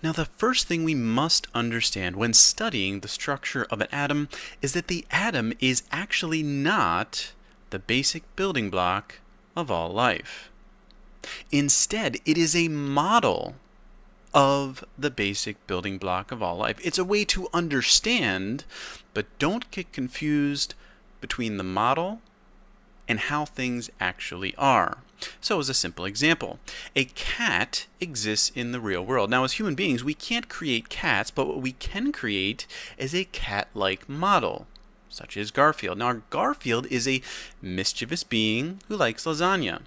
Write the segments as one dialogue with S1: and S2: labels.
S1: Now, the first thing we must understand when studying the structure of an atom is that the atom is actually not the basic building block of all life. Instead, it is a model of the basic building block of all life. It's a way to understand, but don't get confused between the model and how things actually are. So as a simple example, a cat exists in the real world. Now, as human beings, we can't create cats, but what we can create is a cat-like model, such as Garfield. Now, Garfield is a mischievous being who likes lasagna.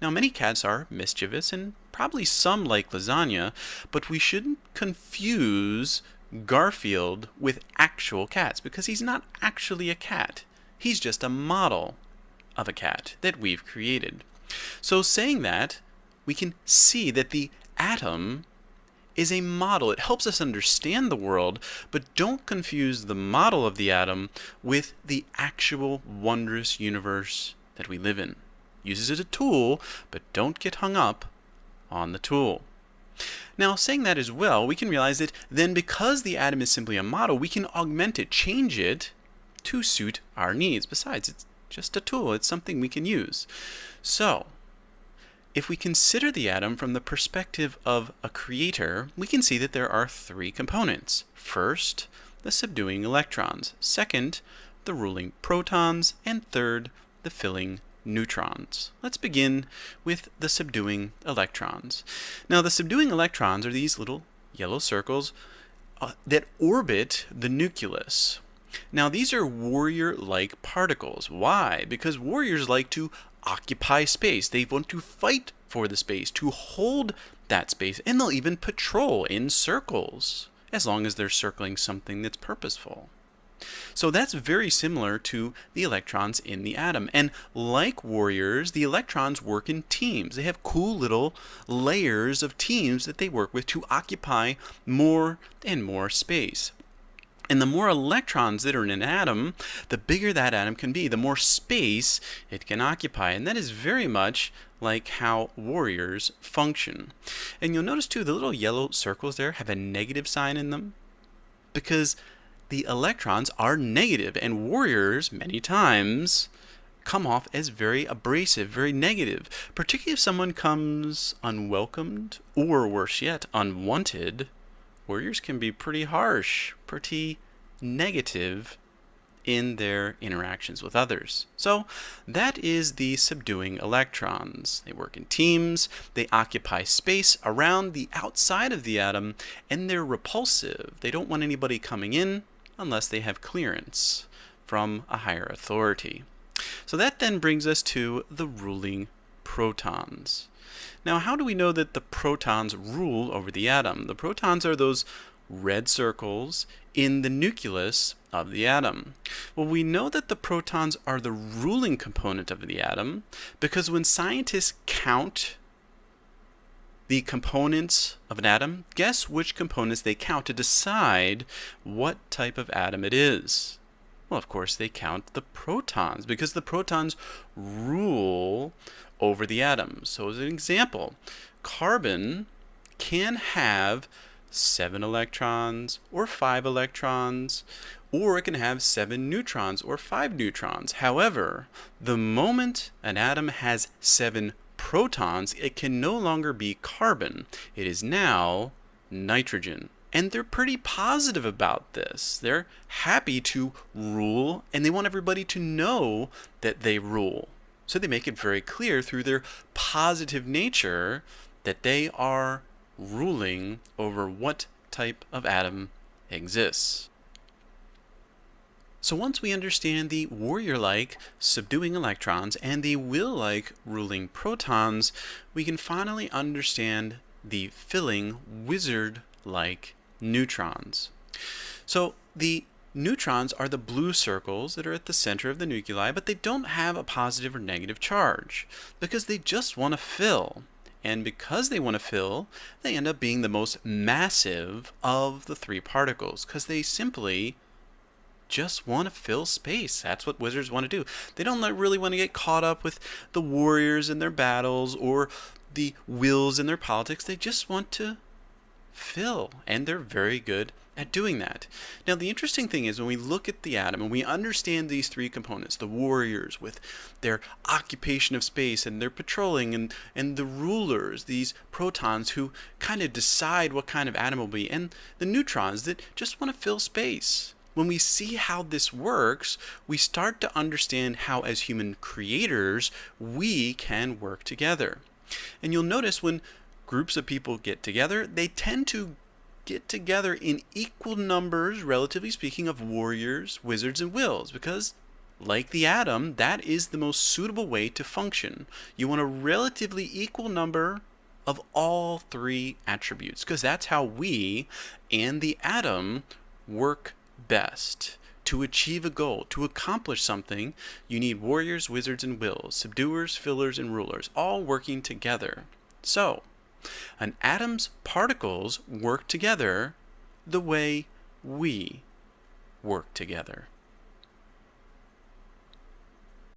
S1: Now, many cats are mischievous, and probably some like lasagna, but we shouldn't confuse Garfield with actual cats, because he's not actually a cat. He's just a model of a cat that we've created. So saying that, we can see that the atom is a model. It helps us understand the world, but don't confuse the model of the atom with the actual wondrous universe that we live in. Use it as a tool, but don't get hung up on the tool. Now, saying that as well, we can realize that then because the atom is simply a model, we can augment it, change it to suit our needs. Besides, it's just a tool. It's something we can use. So, if we consider the atom from the perspective of a creator, we can see that there are three components. First, the subduing electrons. Second, the ruling protons. And third, the filling neutrons. Let's begin with the subduing electrons. Now, the subduing electrons are these little yellow circles that orbit the nucleus. Now, these are warrior-like particles. Why? Because warriors like to occupy space. They want to fight for the space, to hold that space, and they'll even patrol in circles, as long as they're circling something that's purposeful. So that's very similar to the electrons in the atom. And like warriors, the electrons work in teams. They have cool little layers of teams that they work with to occupy more and more space. And the more electrons that are in an atom, the bigger that atom can be, the more space it can occupy. And that is very much like how warriors function. And you'll notice too, the little yellow circles there have a negative sign in them, because the electrons are negative, and warriors many times come off as very abrasive, very negative, particularly if someone comes unwelcomed, or worse yet, unwanted. Warriors can be pretty harsh, pretty negative in their interactions with others. So that is the subduing electrons. They work in teams, they occupy space around the outside of the atom, and they're repulsive. They don't want anybody coming in unless they have clearance from a higher authority. So that then brings us to the ruling protons. Now, how do we know that the protons rule over the atom? The protons are those red circles in the nucleus of the atom. Well, we know that the protons are the ruling component of the atom because when scientists count the components of an atom, guess which components they count to decide what type of atom it is? Well, of course, they count the protons because the protons rule over the atom. So as an example, carbon can have 7 electrons or 5 electrons, or it can have 7 neutrons or 5 neutrons. However, the moment an atom has 7 protons, it can no longer be carbon. It is now nitrogen. And they're pretty positive about this. They're happy to rule, and they want everybody to know that they rule. So they make it very clear through their positive nature that they are ruling over what type of atom exists. So once we understand the warrior-like subduing electrons and the will-like ruling protons, we can finally understand the filling wizard-like neutrons. So the neutrons are the blue circles that are at the center of the nuclei, but they don't have a positive or negative charge because they just want to fill. And because they want to fill, they end up being the most massive of the 3 particles because they simply just want to fill space. That's what wizards want to do. They don't really want to get caught up with the warriors and their battles or the wills in their politics. They just want to fill, and they're very good at doing that. Now, the interesting thing is when we look at the atom and we understand these three components, the warriors with their occupation of space and their patrolling, and the rulers, these protons who kind of decide what kind of atom will be, and the neutrons that just want to fill space. When we see how this works, we start to understand how, as human creators, we can work together. And you'll notice when groups of people get together, they tend to get together in equal numbers, relatively speaking, of warriors, wizards, and wills, because, like the atom, that is the most suitable way to function. You want a relatively equal number of all three attributes, because that's how we and the atom work best. To achieve a goal, to accomplish something, you need warriors, wizards, and wills, subduers, fillers, and rulers, all working together. So, an atom's particles work together the way we work together.